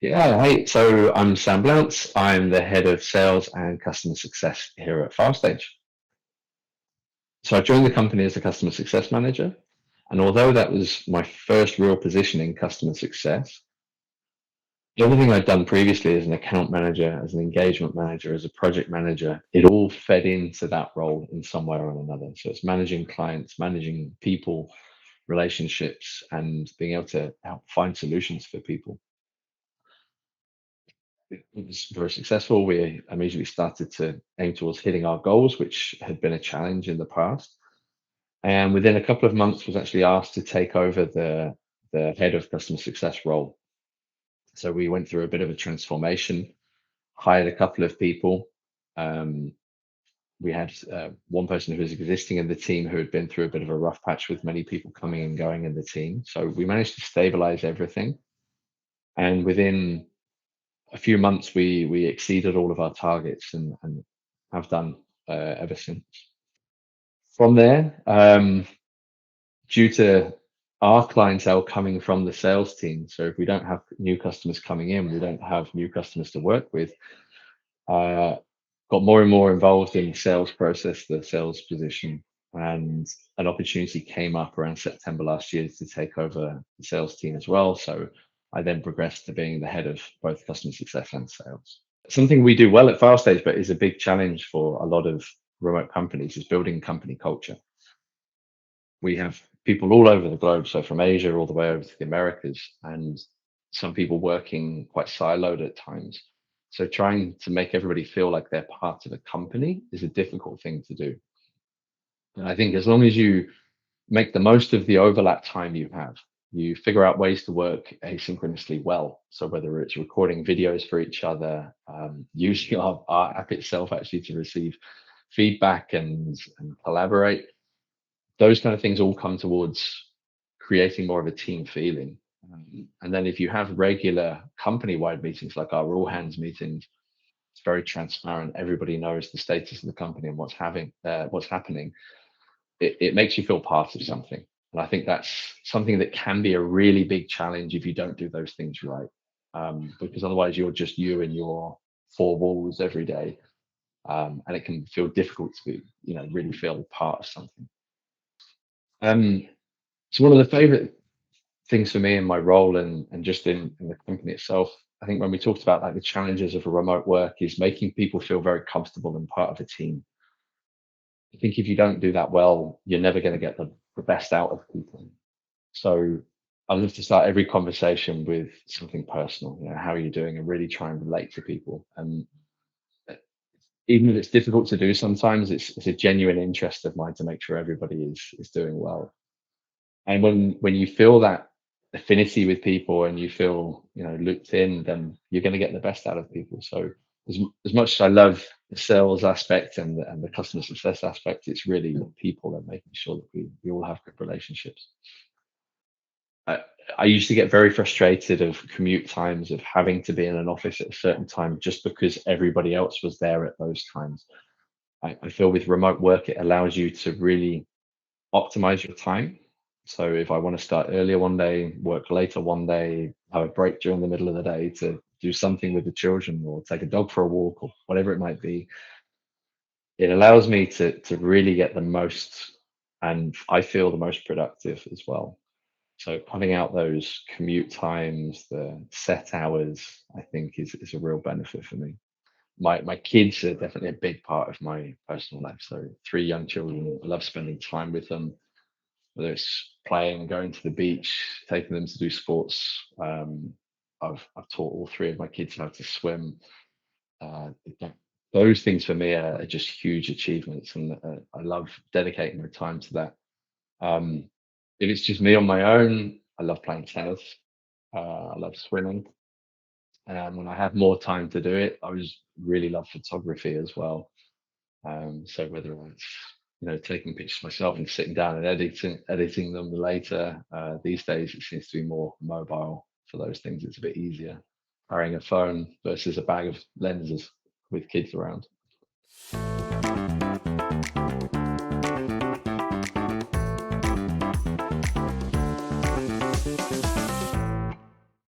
Yeah, hey, so I'm Sam Blountz. I'm the head of sales and customer success here at FileStage. So I joined the company as a customer success manager. And although that was my first real position in customer success, everything I'd done previously as an account manager, as an engagement manager, as a project manager, it all fed into that role in some way or another. So it's managing clients, managing people, relationships, and being able to help find solutions for people. It was very successful. We immediately started to aim towards hitting our goals, which had been a challenge in the past. And within a couple of months, was actually asked to take over the head of customer success role. So we went through a bit of a transformation, hired a couple of people. Um, we had one person who was existing in the team who had been through a bit of a rough patch with many people coming and going in the team. So we managed to stabilize everything. And within a few months, we exceeded all of our targets and have done ever since. From there, due to our clientele coming from the sales team, so if we don't have new customers coming in, we don't have new customers to work with. Uh, got more and more involved in the sales process, the sales position, and an opportunity came up around September last year to take over the sales team as well. So I then progressed to being the head of both customer success and sales. Something we do well at FileStage, but is a big challenge for a lot of remote companies, is building company culture. We have people all over the globe, so from Asia all the way over to the Americas, and some people working quite siloed at times. So trying to make everybody feel like they're part of a company is a difficult thing to do. And I think as long as you make the most of the overlap time you have, you figure out ways to work asynchronously well. So whether it's recording videos for each other, using our app itself actually to receive feedback and collaborate, those kind of things all come towards creating more of a team feeling. And then if you have regular company-wide meetings like our all hands meetings, it's very transparent. Everybody knows the status of the company and what's happening. It makes you feel part of something. And I think that's something that can be a really big challenge if you don't do those things right. Because otherwise you're just you and your four walls every day. And it can feel difficult to, really feel part of something. Um, so one of the favorite things for me in my role and just in the company itself, I think when we talked about like the challenges of a remote work is making people feel very comfortable and part of a team. I think if you don't do that well, you're never going to get the best out of people. So I love to start every conversation with something personal. How are you doing? And really try and relate to people. And uh, even if it's difficult to do sometimes, it's a genuine interest of mine to make sure everybody is doing well. And when you feel that affinity with people and you feel looped in, then you're going to get the best out of people. So as much as I love the sales aspect and the customer success aspect, it's really the people and making sure that we all have good relationships. I, I used to get very frustrated of commute times of having to be in an office at a certain time just because everybody else was there at those times. I feel with remote work, it allows you to really optimize your time. So if I want to start earlier one day, work later one day, have a break during the middle of the day to do something with the children or take a dog for a walk or whatever it might be, it allows me to really get the most and I feel the most productive as well. So cutting out those commute times, the set hours, I think is a real benefit for me. My kids are definitely a big part of my personal life. So three young children, I love spending time with them, whether it's playing, going to the beach, taking them to do sports. I've taught all three of my kids how to swim. Again, those things for me are just huge achievements, and I love dedicating my time to that. Um, if it's just me on my own, I love playing tennis. I love swimming. And when I have more time to do it, I was really love photography as well. So whether it's taking pictures myself and sitting down and editing them later, these days it seems to be more mobile for those things. It's a bit easier carrying a phone versus a bag of lenses with kids around.